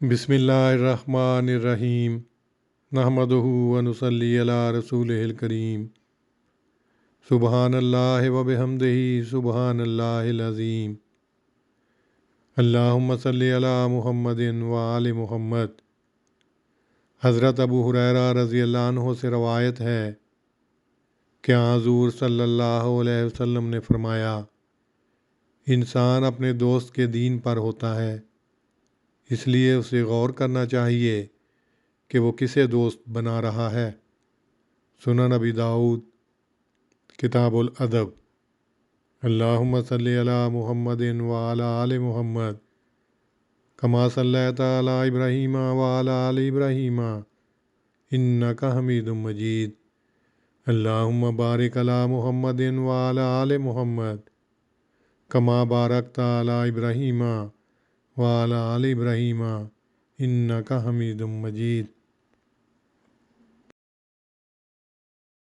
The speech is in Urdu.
بسم اللہ الرحمن الرحیم نحمدہ ونصلی علی رسولہ الکریم سبحان اللہ وبحمدہ سبحان اللہ العظیم اللہم صلی علی محمد وآل محمد۔ حضرت ابو ہریرہ رضی اللہ عنہ سے روایت ہے کہ حضور صلی اللہ علیہ وسلم نے فرمایا، انسان اپنے دوست کے دین پر ہوتا ہے، اس لیے اسے غور کرنا چاہیے کہ وہ کسے دوست بنا رہا ہے۔ سنن ابی داؤد کتاب الادب۔ اللہم صلی علی محمد وعلی آل محمد کما صلیت علی ابراہیم وعلی آل ابراہیم انک حمید مجید۔ اللہم بارک علی محمد وعلی آل محمد کما بارکت علی ابراہیم وعلی آل ابراہیم انک حمید مجید۔